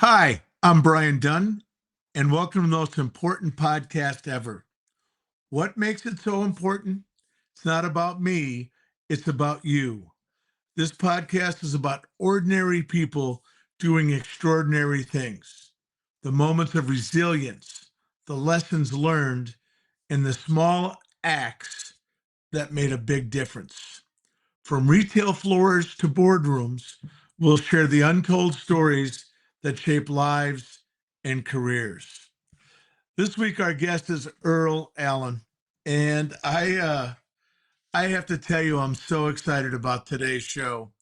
Hi, I'm Brian Dunn, and welcome to the most important podcast ever. What makes it so important? It's not about me, it's about you. This podcast is about ordinary people doing extraordinary things, the moments of resilience, the lessons learned, and the small acts that made a big difference. From retail floors to boardrooms, we'll share the untold stories that shape lives and careers. This week, our guest is Earl Allen, and I have to tell you, I'm so excited about today's show.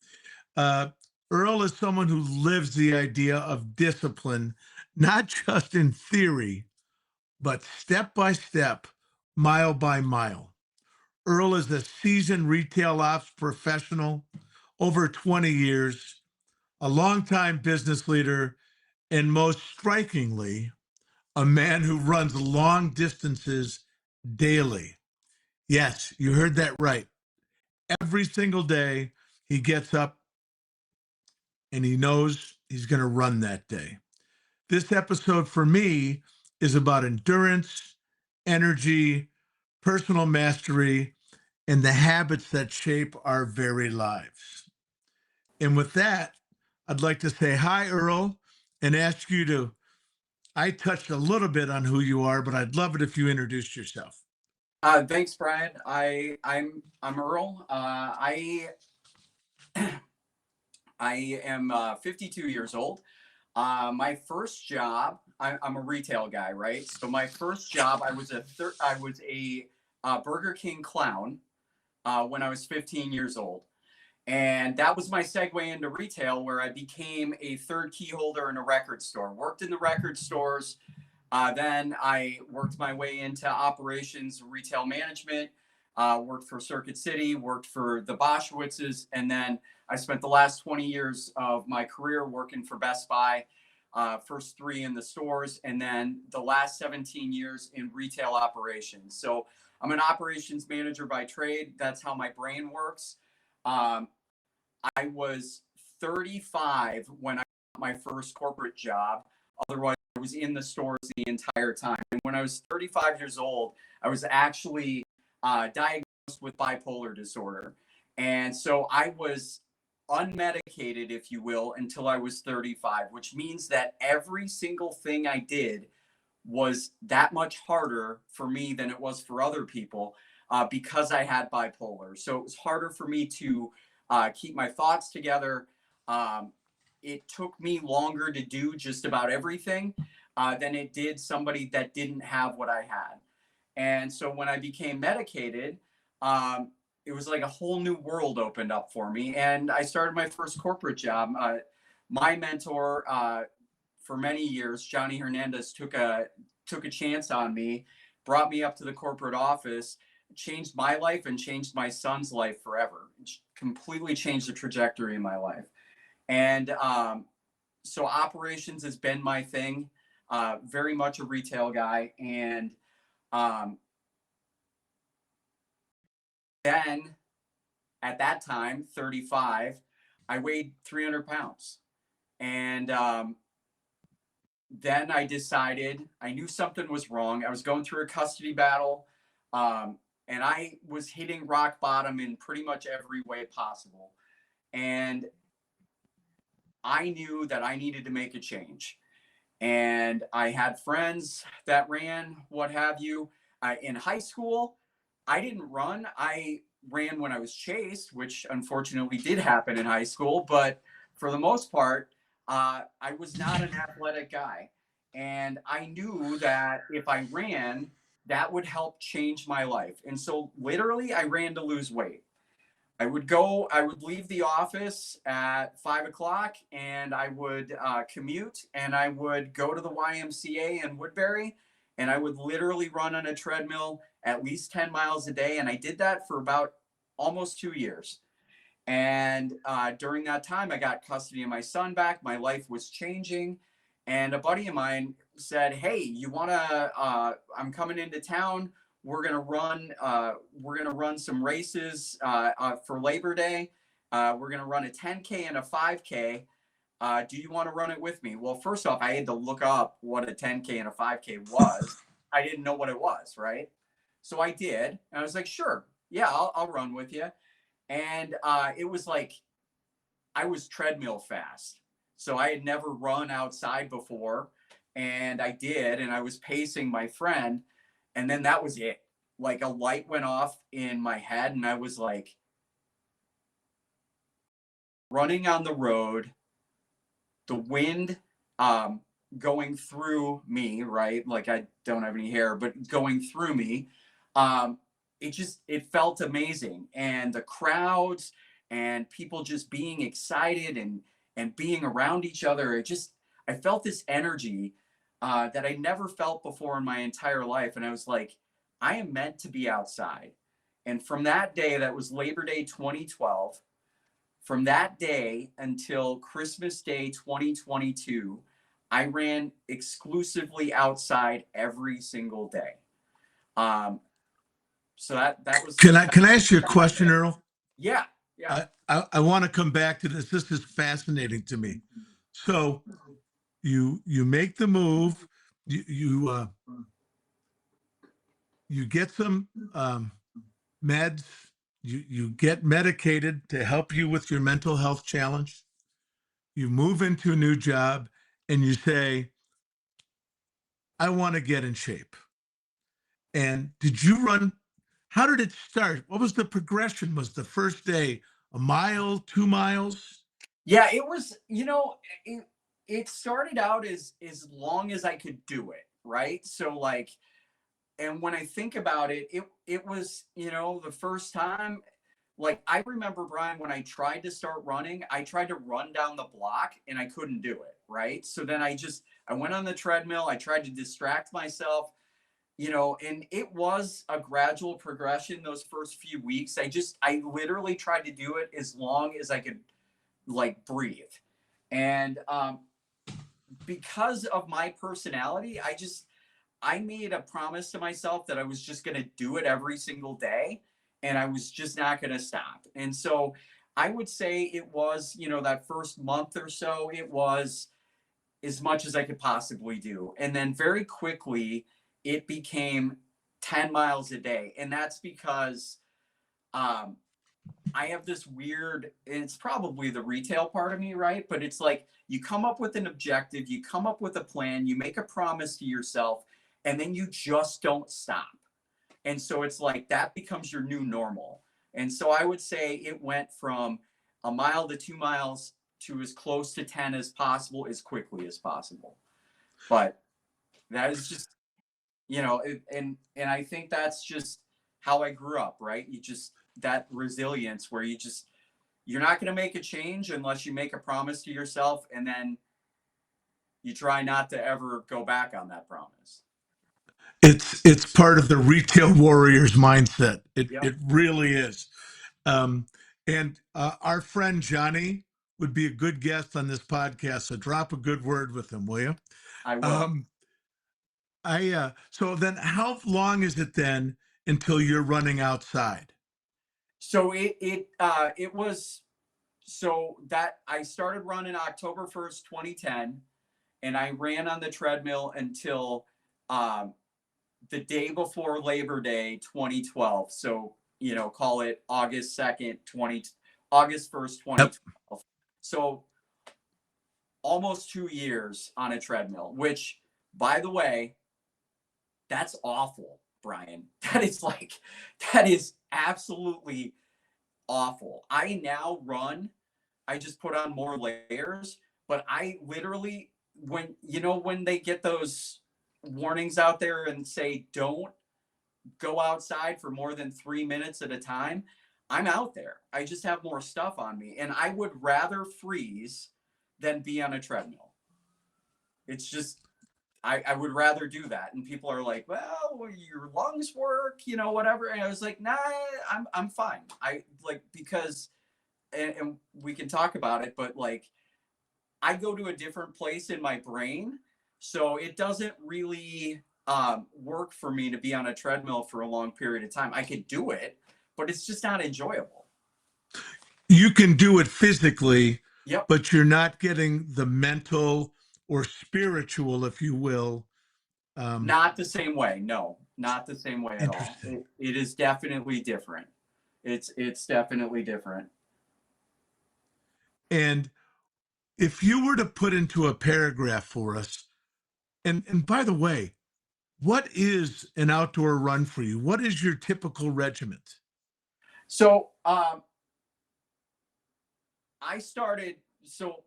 Uh, Earl is someone who lives the idea of discipline, not just in theory, but step by step, mile by mile. Earl is a seasoned retail ops professional, over 20 years, a longtime business leader, and most strikingly, a man who runs long distances daily. Yes, you heard that right. Every single day, he gets up and he knows he's going to run that day. This episode for me is about endurance, energy, personal mastery, and the habits that shape our very lives. And with that, I'd like to say hi, Earl, and ask you to. I touched a little bit on who you are, but I'd love it if you introduced yourself. Thanks, Brian. I'm Earl. I am 52 years old. My first job, I'm a retail guy, right? So my first job, I was a Burger King clown when I was 15 years old. And that was my segue into retail, where I became a third key holder in a record store. Worked in the record stores. Then I worked my way into operations, retail management. Worked for Circuit City, worked for the Boschowitzes, and then I spent the last 20 years of my career working for Best Buy. First 3 in the stores, and then the last 17 years in retail operations. So I'm an operations manager by trade. That's how my brain works. Um, I was 35 when I got my first corporate job. Otherwise, I was in the stores the entire time. And when I was 35 years old, I was actually diagnosed with bipolar disorder. And so I was unmedicated, if you will, until I was 35, which means that every single thing I did was that much harder for me than it was for other people because I had bipolar. So it was harder for me to keep my thoughts together. It took me longer to do just about everything than it did somebody that didn't have what I had. And so when I became medicated, it was like a whole new world opened up for me. And I started my first corporate job. My mentor for many years, Johnny Hernandez, took a chance on me, brought me up to the corporate office, changed my life and changed my son's life forever. It completely changed the trajectory of my life. And so operations has been my thing, very much a retail guy. And then at that time, 35, I weighed 300 pounds. And then I decided, I knew something was wrong. I was going through a custody battle, and I was hitting rock bottom in pretty much every way possible. And I knew that I needed to make a change. And I had friends that ran, what have you. In high school, I didn't run. I ran when I was chased, which unfortunately did happen in high school. But for the most part, I was not an athletic guy. And I knew that if I ran, that would help change my life. And so literally, I ran to lose weight. I would leave the office at 5 o'clock, and I would commute, and I would go to the YMCA in Woodbury, and I would literally run on a treadmill at least 10 miles a day. And I did that for about almost 2 years. And during that time, I got custody of my son back. My life was changing. And a buddy of mine said, "Hey, you want to, I'm coming into town. We're going to run some races for Labor Day. We're going to run a 10K and a 5K. Do you want to run it with me? Well, first off, I had to look up what a 10K and a 5K was. I didn't know what it was, right? So I did. And I was like, sure. Yeah, I'll run with you. And it was like, I was treadmill fast. So I had never run outside before. And I did. And I was pacing my friend. And then that was it. Like a light went off in my head. And I was like, running on the road, the wind going through me, right? Like I don't have any hair, but going through me. It felt amazing. And the crowds and people just being excited and being around each other. I felt this energy that I never felt before in my entire life. And I was like, I am meant to be outside. And from that day, that was Labor Day 2012. From that day until Christmas Day 2022, I ran exclusively outside every single day. So that was. Can I ask you a question, Earl? Yeah. I want to come back to this. This is fascinating to me. So you make the move. You get some meds. You get medicated to help you with your mental health challenge. You move into a new job, and you say, "I want to get in shape." And did you run? How did it start? What was the progression? Was the first day a mile, 2 miles? Yeah, it was, it started out as long as I could do it, right? So like, and when I think about it, it was, the first time, like I remember, Brian, when I tried to start running, I tried to run down the block and I couldn't do it, right? So then I went on the treadmill, I tried to distract myself, and it was a gradual progression those first few weeks. I literally tried to do it as long as I could like breathe. And because of my personality, I made a promise to myself that I was just going to do it every single day and I was just not going to stop. And so I would say it was, that first month or so, it was as much as I could possibly do. And then very quickly, it became 10 miles a day. And that's because I have this weird, and it's probably the retail part of me, right? But it's like you come up with an objective, you come up with a plan, you make a promise to yourself, and then you just don't stop. And so it's like that becomes your new normal. And so I would say it went from a mile to 2 miles to as close to 10 as possible, as quickly as possible. But that is just, and I think that's just how I grew up, right? That resilience where you're not going to make a change unless you make a promise to yourself, and then you try not to ever go back on that promise. It's part of the retail warrior's mindset. Yep. It really is. And our friend Johnny would be a good guest on this podcast. So drop a good word with him, will you? I will. So then how long is it then until you're running outside? So it was, so that I started running October 1st, 2010, and I ran on the treadmill until the day before Labor Day 2012. So, call it August 2nd, August 1st, 2012. Yep. So almost 2 years on a treadmill, which, by the way, that's awful, Brian. That is absolutely awful. I now run, I just put on more layers, but I literally, when they get those warnings out there and say, don't go outside for more than 3 minutes at a time, I'm out there. I just have more stuff on me. And I would rather freeze than be on a treadmill. It's just, I would rather do that. And people are like, well, your lungs work, whatever. And I was like, nah, I'm fine. Because, and we can talk about it, but like, I go to a different place in my brain. So it doesn't really work for me to be on a treadmill for a long period of time. I could do it, but it's just not enjoyable. You can do it physically, Yep. but you're not getting the mental or spiritual, if you will. Not the same way. No, not the same way at all. Interesting. It is definitely different. It's definitely different. And if you were to put into a paragraph for us, and by the way, what is an outdoor run for you? What is your typical regiment? So I started. So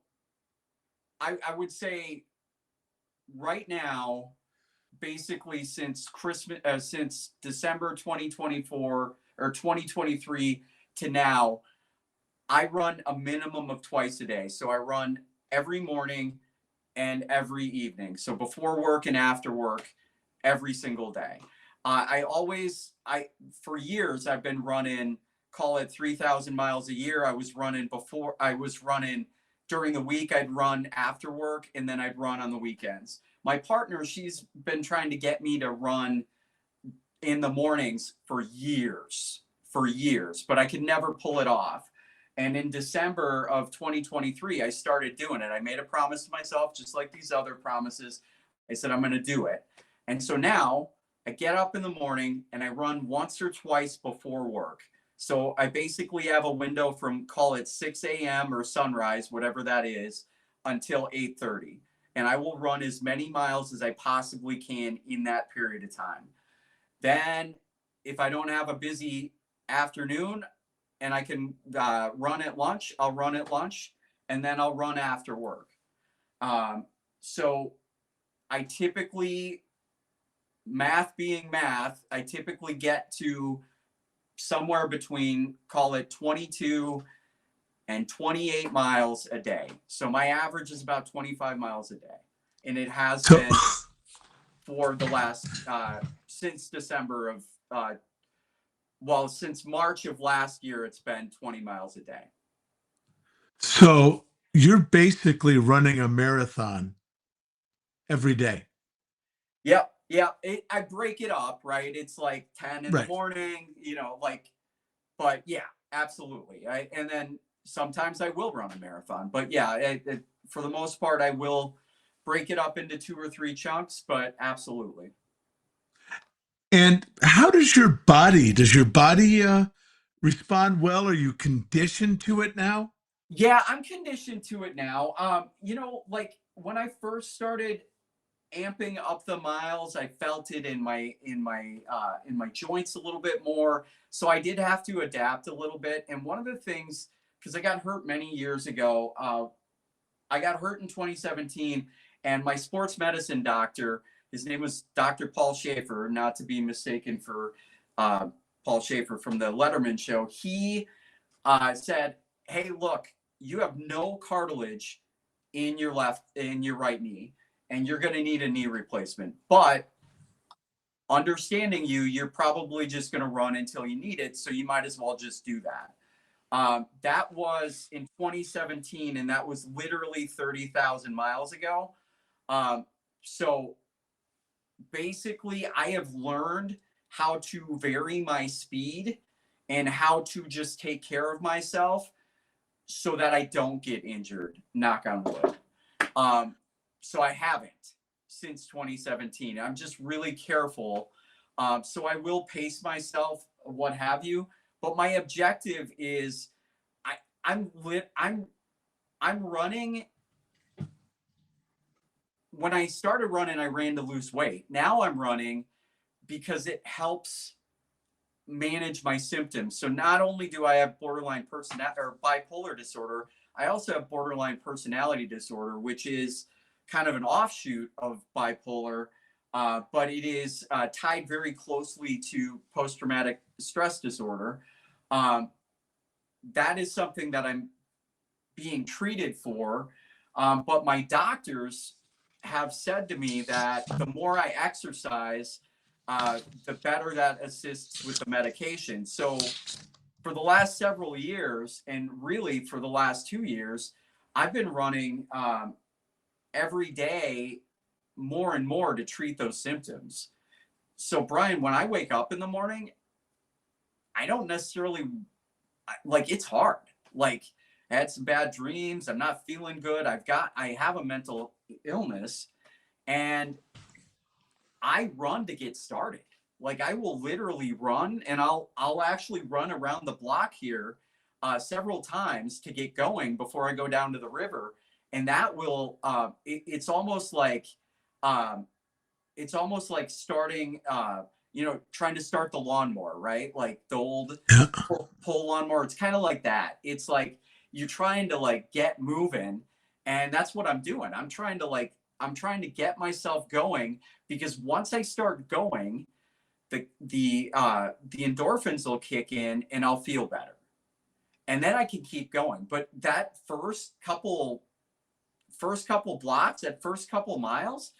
I would say right now, basically since December 2024 or 2023 to now, I run a minimum of twice a day. So I run every morning and every evening. So before work and after work, every single day. For years, I've been running, call it 3,000 miles a year. I was running during the week, I'd run after work, and then I'd run on the weekends. My partner, she's been trying to get me to run in the mornings for years, but I could never pull it off. And in December of 2023, I started doing it. I made a promise to myself, just like these other promises. I said, I'm going to do it. And so now I get up in the morning and I run once or twice before work. So I basically have a window from, call it 6 a.m. or sunrise, whatever that is, until 8:30. And I will run as many miles as I possibly can in that period of time. Then, if I don't have a busy afternoon and I can run at lunch, I'll run at lunch, and then I'll run after work. So I typically, math being math, I typically get to somewhere between, call it 22 and 28 miles a day. So my average is about 25 miles a day. And it has So, been for the last, since December of, since March of last year, it's been 20 miles a day. so you're basically running a marathon every day. Yep. Yeah. I break it up, right? It's like 10 in the Right. morning, but yeah, absolutely. And then sometimes I will run a marathon, but yeah, for the most part, I will break it up into 2 or 3 chunks, but absolutely. And how does your body respond well? Are you conditioned to it now? Yeah, I'm conditioned to it now. Like when I first started amping up the miles, I felt it in my joints a little bit more. So I did have to adapt a little bit. And one of the things, because I got hurt many years ago, I got hurt in 2017, and my sports medicine doctor, his name was Dr. Paul Schaefer, not to be mistaken for uh, Paul Schaefer from the Letterman show. He said, "Hey, look, you have no cartilage in your right knee, and you're going to need a knee replacement. But understanding you, you're probably just going to run until you need it, so you might as well just do that." That was in 2017, and that was literally 30,000 miles ago. So basically, I have learned how to vary my speed and how to just take care of myself so that I don't get injured, knock on wood. So I haven't since 2017. I'm just really careful. So I will pace myself, what have you. But my objective is I'm running. When I started running, I ran to lose weight. Now I'm running because it helps manage my symptoms. So not only do I have borderline personality or bipolar disorder, I also have borderline personality disorder, which is kind of an offshoot of bipolar, but it is tied very closely to post-traumatic stress disorder. That is something that I'm being treated for. But my doctors have said to me that the more I exercise, the better that assists with the medication. So for the last several years, and really for the last 2 years, I've been running every day more and more to treat those symptoms. So Brian, when I wake up in the morning, I don't necessarily like, it's hard. Like I had some bad dreams. I'm not feeling good. I have a mental illness, and I run to get started. Like I will literally run, and I'll actually run around the block here several times to get going before I go down to the river. And that will um, it's almost like starting trying to start the lawnmower, right? Like the old Yeah. pull lawnmower. It's kind of like that. It's like you're trying to like get moving, and that's what I'm doing. I'm trying to get myself going, because once I start going, the endorphins will kick in and I'll feel better. And then I can keep going. But that first couple blocks, that first couple miles,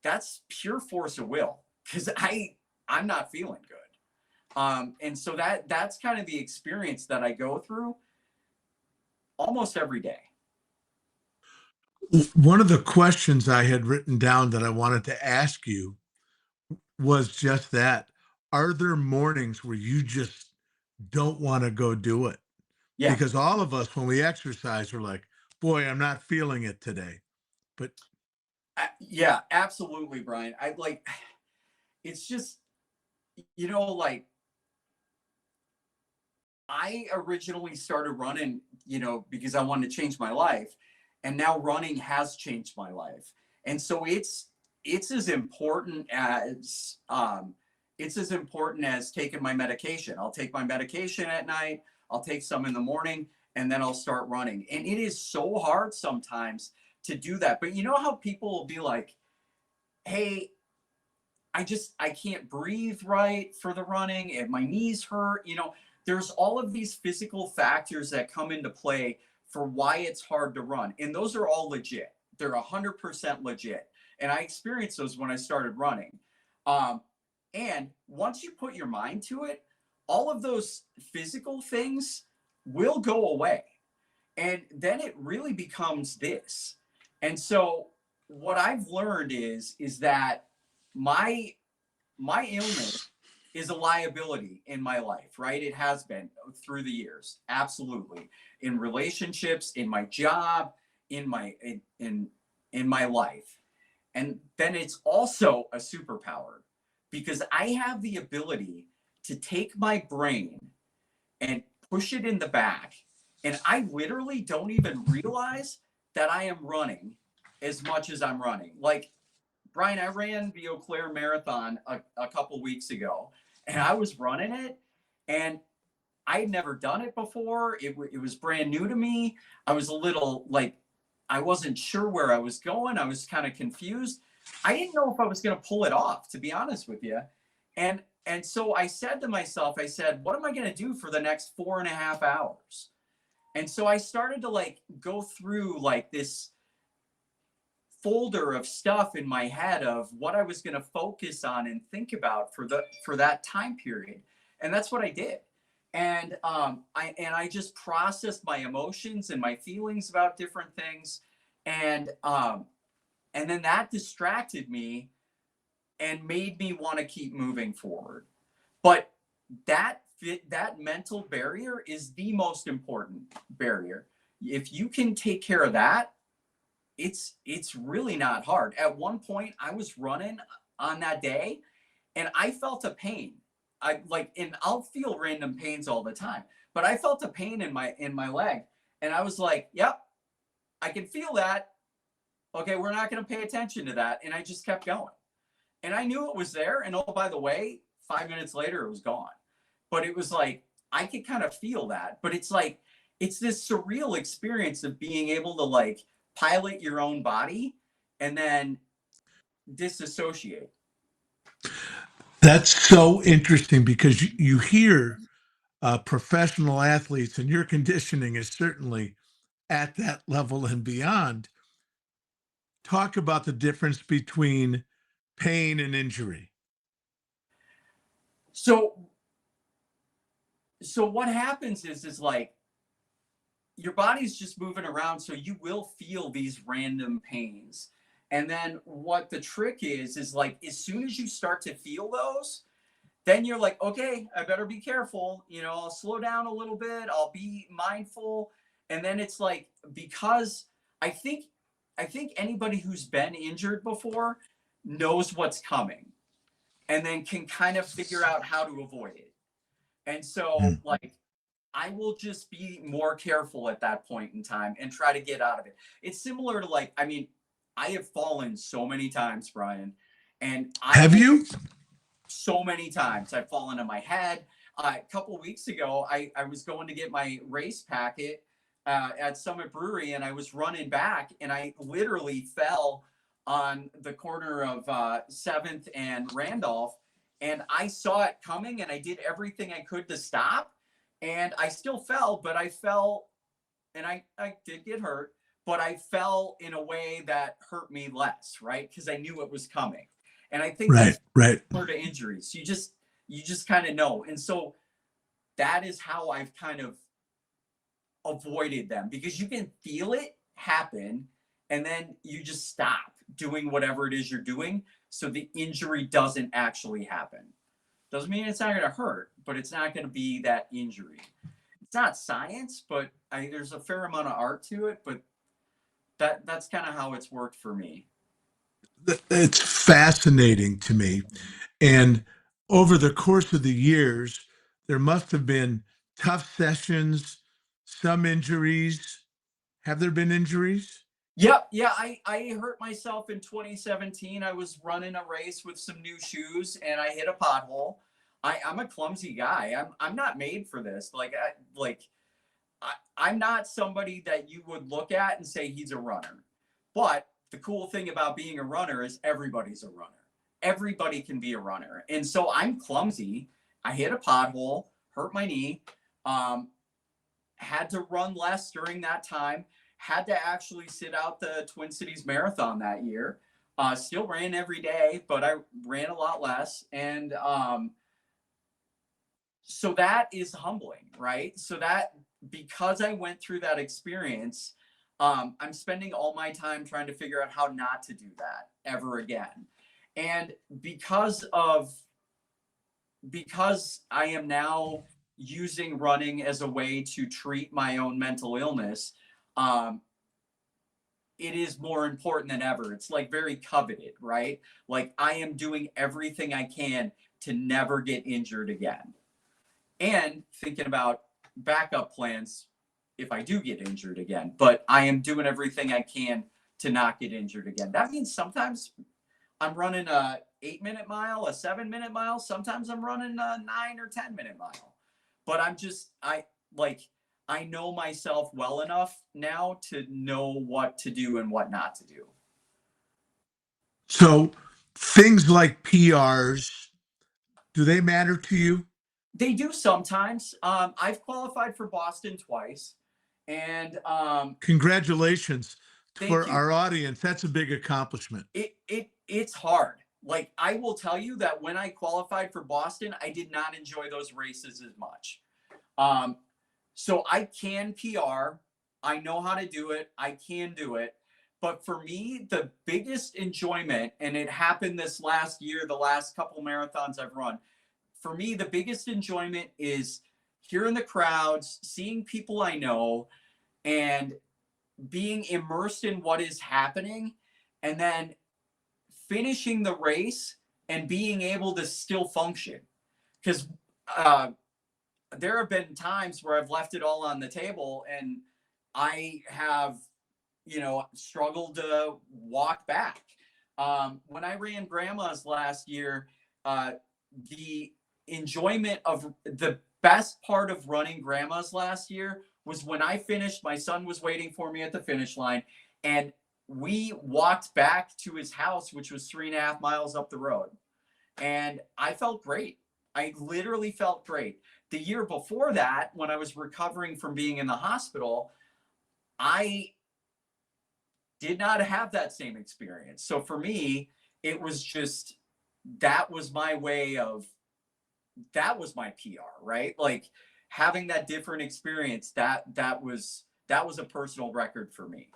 that's pure force of will, because I'm not feeling good. And so that's kind of the experience that I go through almost every day. One of the questions I had written down that I wanted to ask you was just that. Are there mornings where you just don't want to go do it? Yeah. Because all of us, when we exercise, are like, boy, I'm not feeling it today. But Yeah, absolutely, Brian. It's just, like I originally started running, because I wanted to change my life, and now running has changed my life. And so it's as important as taking my medication. I'll take my medication at night, I'll take some in the morning, and then I'll start running. And it is so hard sometimes to do that. But you know how people will be like, "Hey, I can't breathe right for the running, and my knees hurt." There's all of these physical factors that come into play for why it's hard to run. And those are all legit. They're 100% legit. And I experienced those when I started running. And once you put your mind to it, all of those physical things will go away. And then it really becomes this. And so what I've learned is that my my illness is a liability in my life, right? It has been through the years, absolutely. In relationships, in my job, in my life. And then it's also a superpower, because I have the ability to take my brain and push it in the back, and I literally don't even realize that I am running as much as I'm running. Like, Brian, I ran the Eau Claire Marathon a couple weeks ago, and I was running it, and I had never done it before. It was brand new to me. I was a little like, I wasn't sure where I was going. I was kind of confused. I didn't know if I was going to pull it off, to be honest with you. And so I said to myself, I said, what am I going to do for the next 4.5 hours? And so I started to like go through like this folder of stuff in my head of what I was going to focus on and think about for that time period. And that's what I did. And I just processed my emotions and my feelings about different things. And then that distracted me and made me want to keep moving forward. But that mental barrier is the most important barrier. If you can take care of that, it's really not hard. At one point, I was running on that day, and I felt a pain. And I'll feel random pains all the time, but I felt a pain in my leg, and I was like, "Yep, I can feel that. Okay, we're not going to pay attention to that." And I just kept going, and I knew it was there. And oh, by the way, 5 minutes later, it was gone. But it was like I could kind of feel that. But it's like it's this surreal experience of being able to like pilot your own body and then disassociate. that's so interesting because you hear professional athletes, and your conditioning is certainly at that level and beyond, talk about the difference between pain and injury. So what happens is like your body's just moving around, so you will feel these random pains. And then what the trick is like as soon as you start to feel those, then you're like, okay, I better be careful. I'll slow down a little bit. I'll be mindful. And then it's like, because I think I think anybody who's been injured before knows what's coming and then can kind of figure out how to avoid it. And so, Mm. like, I will just be more careful at that point in time and try to get out of it. It's similar to, like, I mean, I have fallen so many times, Brian, and I Have will, you? so many times. I've fallen on my head. A couple weeks ago, I was going to get my race packet at Summit Brewery, and I was running back, and I literally fell on the corner of 7th and Randolph, and I saw it coming, and I did everything I could to stop, and I still fell, but I fell, and I did get hurt, but I fell in a way that hurt me less, right? Because I knew it was coming. And I think Right, that's right. similar to injuries. You just kind of know. And so that is how I've kind of avoided them, because you can feel it happen and then you just stop doing whatever it is you're doing so the injury doesn't actually happen. Doesn't mean it's not going to hurt, but it's not going to be that injury. It's not science, but there's a fair amount of art to it, but that's kind of how it's worked for me. It's fascinating to me. And over the course of the years, there must have been tough sessions, some injuries. Have there been injuries? Yep, yeah, I hurt myself in 2017. I was running a race with some new shoes and I hit a pothole. I'm a clumsy guy. I'm not made for this. I'm not somebody that you would look at and say he's a runner. But the cool thing about being a runner is everybody's a runner. Everybody can be a runner. And so I'm clumsy. I hit a pothole, hurt my knee, um, had to run less during that time, had to actually sit out the Twin Cities Marathon that year. Still ran every day, but I ran a lot less. And so that is humbling, right? So that, because I went through that experience, I'm spending all my time trying to figure out how not to do that ever again. And because I am now using running as a way to treat my own mental illness, um, it is more important than ever. It's like very coveted, right? Like, I am doing everything I can to never get injured again, and thinking about backup plans if I do get injured again. But I am doing everything I can to not get injured again. That means sometimes I'm running a 8-minute mile, a 7-minute mile. Sometimes I'm running a 9 or 10-minute mile. But I know myself well enough now to know what to do and what not to do. So things like PRs, do they matter to you? They do sometimes. I've qualified for Boston twice, and Congratulations thank for you. our audience. That's a big accomplishment. It's hard. Like, I will tell you that when I qualified for Boston, I did not enjoy those races as much. Um, so I can PR. I know how to do it. I can do it. But for me, the biggest enjoyment, and it happened this last year, the last couple marathons I've run, for me, the biggest enjoyment is hearing the crowds, seeing people I know, and being immersed in what is happening, and then finishing the race and being able to still function. Because uh, there have been times where I've left it all on the table and I have, struggled to walk back. When I ran grandma's last year, the enjoyment of the best part of running grandma's last year was when I finished. My son was waiting for me at the finish line, and we walked back to his house, which was 3.5 miles up the road. And I felt great. I literally felt great. The year before that, when I was recovering from being in the hospital, I did not have that same experience. So for me, it was just, that was my way of, that was my PR, right? Like, having that different experience, that was a personal record for me.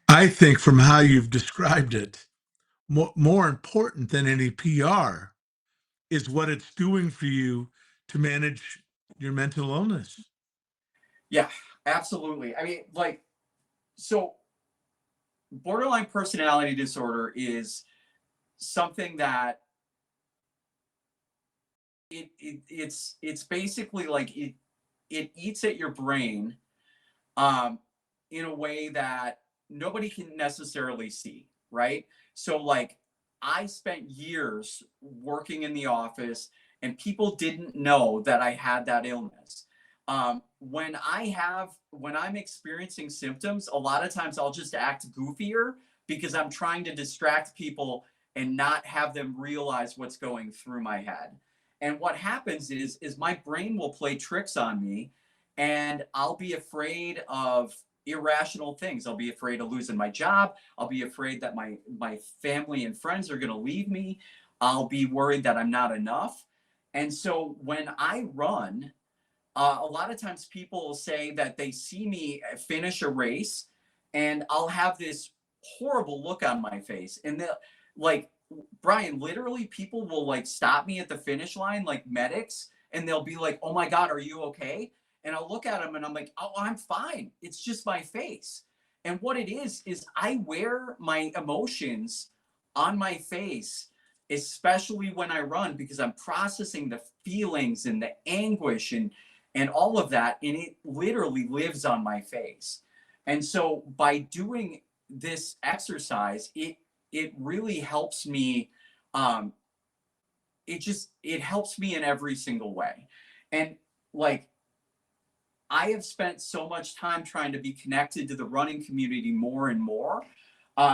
I think from how you've described it, more important than any PR is what it's doing for you to manage your mental illness. Yeah. Absolutely. I mean, like, so borderline personality disorder is something that it's basically like it eats at your brain um, in a way that nobody can necessarily see, right? So, like, I spent years working in the office, and people didn't know that I had that illness. When I'm experiencing symptoms, a lot of times I'll just act goofier because I'm trying to distract people and not have them realize what's going through my head. And what happens is my brain will play tricks on me, and I'll be afraid of irrational things. I'll be afraid of losing my job. I'll be afraid that my family and friends are going to leave me. I'll be worried that I'm not enough. And so when I run, a lot of times people say that they see me finish a race, and I'll have this horrible look on my face. And they'll, like, Brian, literally people will like stop me at the finish line, like medics, and they'll be like, "Oh my God, are you okay?" And I'll look at them and I'm like, "Oh, I'm fine. It's just my face." And what it is I wear my emotions on my face, especially when I run, because I'm processing the feelings and the anguish and all of that, and it literally lives on my face. And so by doing this exercise, it really helps me. um it helps me in every single way. And, like, I have spent so much time trying to be connected to the running community more and more,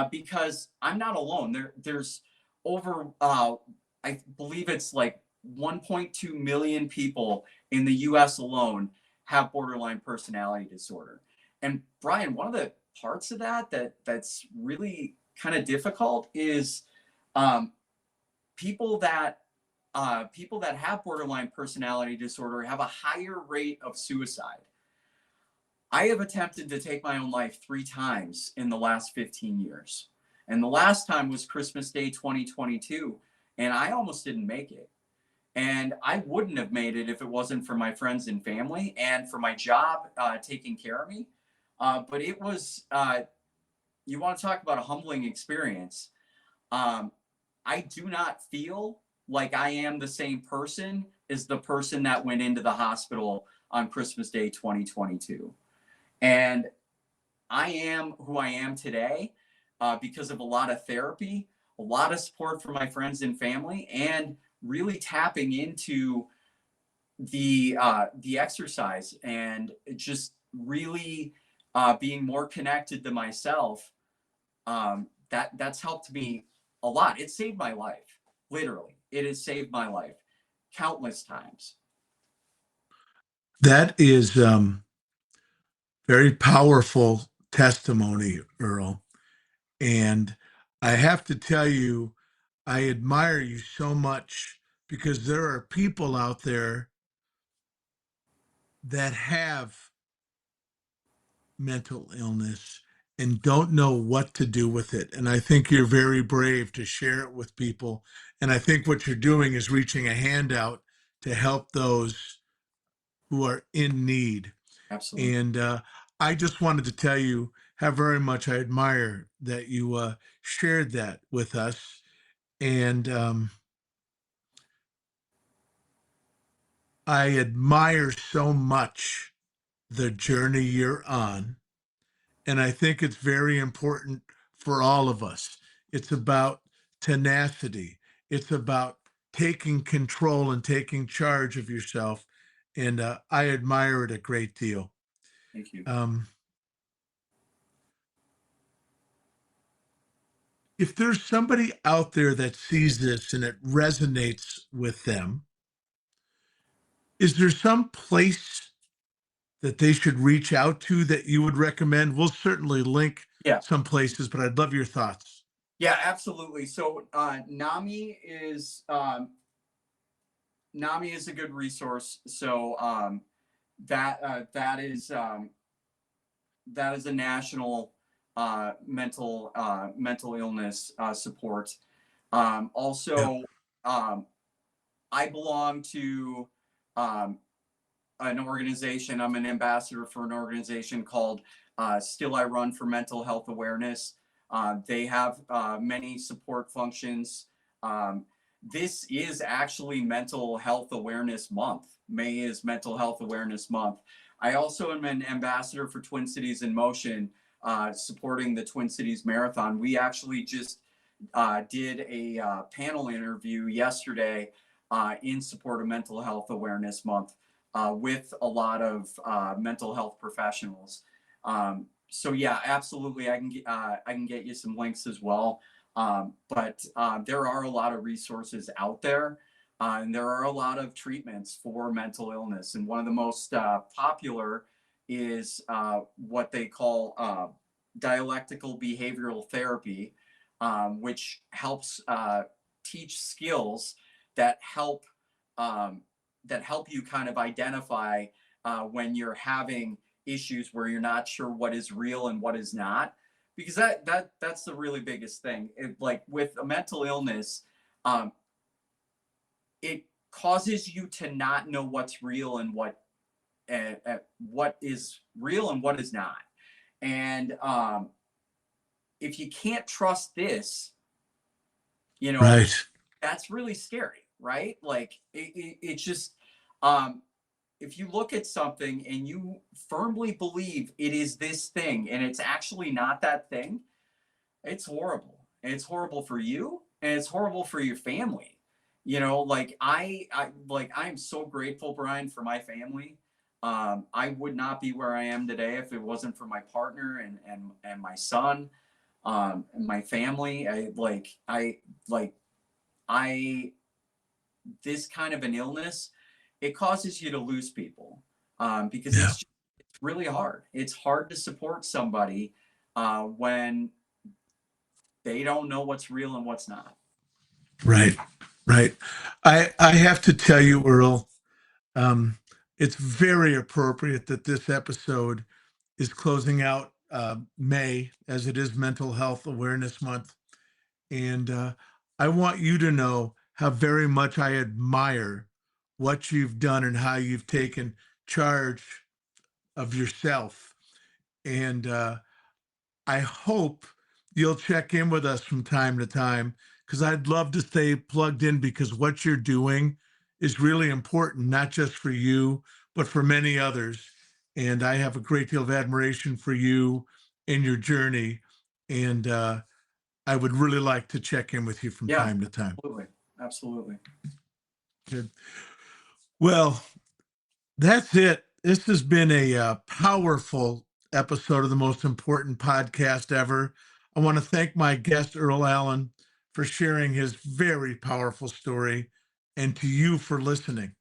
because I'm not alone. There's over, I believe it's like 1.2 million people in the U.S. alone have borderline personality disorder. And Brian, one of the parts of that's really kind of difficult is um, people that people that have borderline personality disorder have a higher rate of suicide. I have attempted to take my own life 3 times in the last 15 years. And the last time was Christmas Day 2022, and I almost didn't make it. And I wouldn't have made it if it wasn't for my friends and family and for my job taking care of me. But it was, you want to talk about a humbling experience. Um, I do not feel like I am the same person as the person that went into the hospital on Christmas Day 2022. And I am who I am today because of a lot of therapy, a lot of support from my friends and family, and really tapping into the exercise and just really being more connected to myself. That's helped me a lot. It saved my life, literally. It has saved my life countless times. That is very powerful testimony, Earl. And I have to tell you, I admire you so much because there are people out there that have mental illness and don't know what to do with it. And I think you're very brave to share it with people. And I think what you're doing is reaching a hand out to help those who are in need. Absolutely. And I just wanted to tell you how very much I admire that you shared that with us. And I admire so much the journey you're on. And I think it's very important for all of us. It's about tenacity, it's about taking control and taking charge of yourself. And I admire it a great deal. Thank you. Um, if there's somebody out there that sees this and it resonates with them, is there some place that they should reach out to that you would recommend? We'll certainly link Yeah. some places, but I'd love your thoughts. Yeah, absolutely. So NAMI is a good resource. So that that is a national mental illness support. Yeah. Also, I belong to um, an organization. I'm an ambassador for an organization called Still I Run for Mental Health Awareness. They have many support functions. This is actually Mental Health Awareness Month. May is Mental Health Awareness Month. I also am an ambassador for Twin Cities in Motion, supporting the Twin Cities Marathon. We actually just did a panel interview yesterday in support of Mental Health Awareness Month with a lot of mental health professionals. So yeah, absolutely, I can get you some links as well. But there are a lot of resources out there, and there are a lot of treatments for mental illness. And one of the most popular is what they call dialectical behavioral therapy, which helps teach skills that help you kind of identify when you're having issues where you're not sure what is real and what is not, because that's the really biggest thing. Like with a mental illness, it causes you to not know what's real and what is real and what is not. And if you can't trust this, Right. that's really scary, right? Like it's just, if you look at something and you firmly believe it is this thing and it's actually not that thing, it's horrible. And it's horrible for you and it's horrible for your family. Like I'm so grateful, Brian, for my family. I would not be where I am today if it wasn't for my partner and my son, and my family. This kind of an illness, it causes you to lose people, because Yeah. it's really hard. It's hard to support somebody when they don't know what's real and what's not. Right. Right. I have to tell you, Earl, it's very appropriate that this episode is closing out May, as it is Mental Health Awareness Month. And I want you to know how very much I admire what you've done and how you've taken charge of yourself. And I hope you'll check in with us from time to time, because I'd love to stay plugged in, because what you're doing is really important, not just for you, but for many others. And I have a great deal of admiration for you and your journey. And I would really like to check in with you from time to time. Absolutely. Good. Well, that's it. This has been a powerful episode of the most important podcast ever. I want to thank my guest, Earl Allen, for sharing his very powerful story, and to you for listening.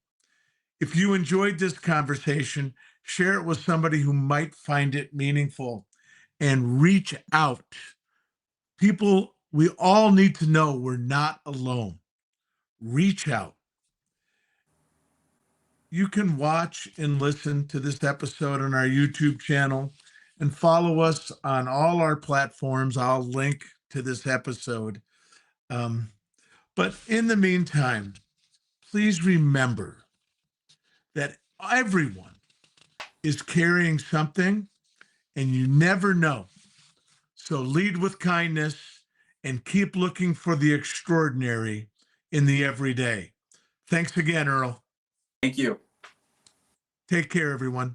If you enjoyed this conversation, share it with somebody who might find it meaningful, and reach out. People, we all need to know we're not alone. Reach out. You can watch and listen to this episode on our YouTube channel and follow us on all our platforms. I'll link to this episode. But in the meantime, please remember that everyone is carrying something and you never know. So lead with kindness and keep looking for the extraordinary in the everyday. Thanks again, Earl. Thank you. Take care, everyone.